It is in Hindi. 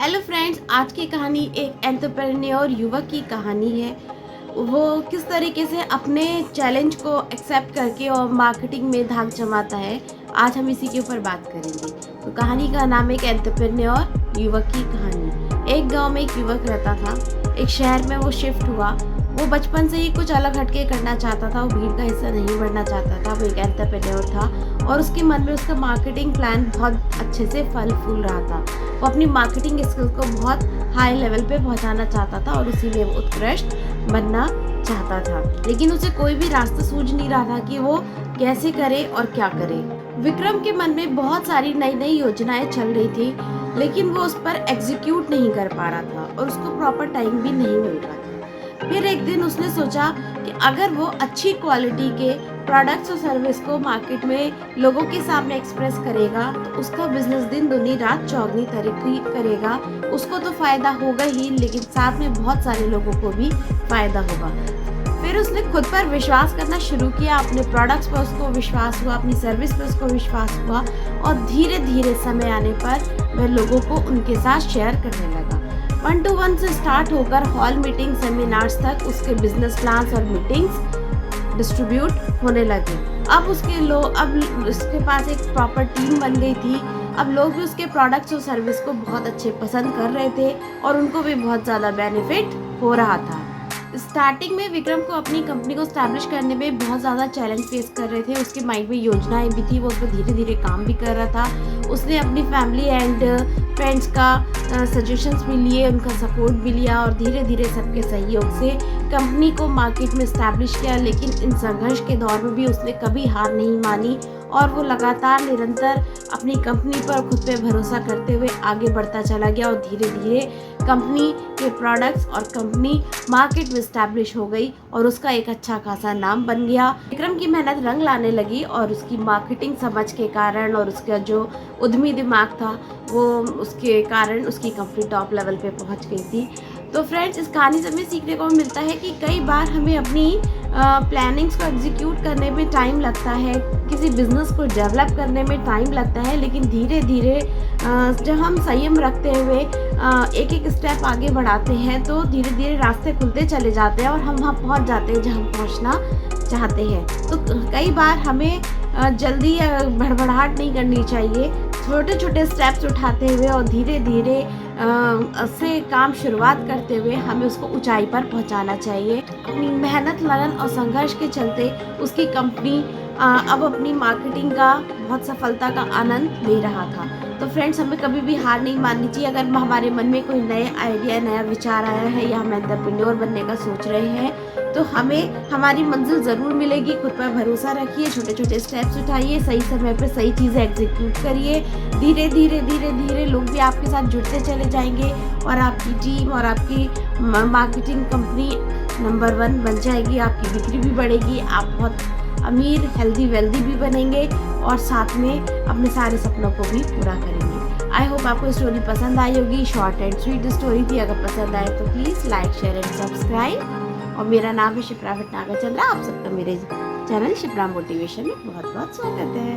हेलो फ्रेंड्स, आज की कहानी एक एंटरप्रेन्योर युवक की कहानी है। वो किस तरीके से अपने चैलेंज को एक्सेप्ट करके और मार्केटिंग में धाक जमाता है। आज हम इसी के ऊपर बात करेंगे। तो कहानी का नाम है एक एंटरप्रेन्योर युवक की कहानी। एक गांव में एक युवक रहता था। एक शहर में वो शिफ्ट हुआ। वो बचपन से ही कुछ अलग हटके करना चाहता था। वो भीड़ का हिस्सा नहीं बनना चाहता था। वो एक एंटरप्रेन्योर था और उसके मन में उसका मार्केटिंग प्लान बहुत अच्छे से फल फूल रहा था। वो अपनी मार्केटिंग स्किल्स को बहुत हाई लेवल पे पहुंचाना चाहता था और उसी में वो उत्कृष्ट बनना चाहता था, लेकिन उसे कोई भी रास्ता सूझ नहीं रहा था कि वो कैसे करे और क्या करे। विक्रम के मन में बहुत सारी नई नई योजनाएं चल रही थी, लेकिन वो उस पर एग्जीक्यूट नहीं कर पा रहा था और उसको प्रॉपर टाइम भी नहीं मिल रहा था। फिर एक दिन उसने सोचा कि अगर वो अच्छी क्वालिटी के प्रोडक्ट्स और सर्विस को मार्केट में लोगों के सामने एक्सप्रेस करेगा तो उसका बिजनेस दिन दुनी रात चौगनी तरक्की करेगा। उसको तो फायदा होगा ही, लेकिन साथ में बहुत सारे लोगों को भी फायदा होगा। फिर उसने खुद पर विश्वास करना शुरू किया। अपने प्रोडक्ट्स पर उसको विश्वास हुआ, अपनी सर्विस पर उसको विश्वास हुआ और धीरे धीरे समय आने पर वह लोगों को उनके साथ शेयर करने लगा। 1-to-1 से स्टार्ट होकर हॉल मीटिंग, सेमिनार्स तक उसके बिजनेस प्लान्स और मीटिंग्स डिस्ट्रीब्यूट होने लगे। अब उसके पास एक प्रॉपर टीम बन गई थी। अब लोग भी उसके प्रोडक्ट्स और सर्विस को बहुत अच्छे पसंद कर रहे थे और उनको भी बहुत ज़्यादा बेनिफिट हो रहा था। स्टार्टिंग में विक्रम को अपनी कंपनी को स्टैब्लिश करने में बहुत ज़्यादा चैलेंज फेस कर रहे थे। उसके माइंड में योजनाएं भी थी, वो उस पर धीरे धीरे काम भी कर रहा था। उसने अपनी फैमिली एंड फ्रेंड्स का सजेशंस भी लिए, उनका सपोर्ट भी लिया और धीरे धीरे सबके सहयोग से कंपनी को मार्केट में स्टैब्लिश किया। लेकिन इन संघर्ष के दौर में भी उसने कभी हार नहीं मानी और वो लगातार निरंतर अपनी कंपनी पर खुद पे भरोसा करते हुए आगे बढ़ता चला गया और धीरे धीरे कंपनी के प्रोडक्ट्स और कंपनी मार्केट में स्टैब्लिश हो गई और उसका एक अच्छा खासा नाम बन गया। विक्रम की मेहनत रंग लाने लगी और उसकी मार्केटिंग समझ के कारण और उसका जो उद्यमी दिमाग था वो उसके कारण उसकी कंपनी टॉप लेवल पे पहुंच गई थी। तो फ्रेंड्स, इस कहानी से हमें सीखने को मिलता है कि कई बार हमें अपनी प्लानिंग्स को एग्जीक्यूट करने में टाइम लगता है, किसी बिजनेस को डेवलप करने में टाइम लगता है, लेकिन धीरे धीरे जब हम संयम रखते हुए एक एक स्टेप आगे बढ़ाते हैं तो धीरे धीरे रास्ते खुलते चले जाते हैं और हम वहाँ पहुँच जाते हैं जहाँ पहुँचना चाहते हैं। तो कई बार हमें जल्दी या भड़बड़ाहट नहीं करनी चाहिए। छोटे छोटे स्टेप्स उठाते हुए और धीरे धीरे से काम शुरुआत करते हुए हमें उसको ऊंचाई पर पहुंचाना चाहिए। अपनी मेहनत, लगन और संघर्ष के चलते उसकी कंपनी अब अपनी मार्केटिंग का बहुत सफलता का आनंद ले रहा था। तो फ्रेंड्स, हमें कभी भी हार नहीं माननी चाहिए। अगर हमारे मन में कोई नए आइडिया, नया विचार आया है या हम एंटरप्रेन्योर बनने का सोच रहे हैं तो हमें हमारी मंजिल ज़रूर मिलेगी। खुद पर भरोसा रखिए, छोटे छोटे स्टेप्स उठाइए, सही समय पर सही चीज़ें एग्जीक्यूट करिए। धीरे धीरे धीरे धीरे लोग भी आपके साथ जुड़ते चले जाएंगे और आपकी टीम और आपकी मार्केटिंग कंपनी नंबर 1 बन जाएगी। आपकी बिक्री भी बढ़ेगी, आप बहुत अमीर, हेल्दी, वेल्दी भी बनेंगे और साथ में अपने सारे सपनों को भी पूरा करेंगे। आई होप आपको स्टोरी पसंद आई होगी। शॉर्ट एंड स्वीट स्टोरी थी। अगर पसंद आए तो please like, share and subscribe. और मेरा नाम है शिप्रा भटनागर चंद्रा। आप सबका मेरे चैनल शिप्रा मोटिवेशन में बहुत बहुत स्वागत है।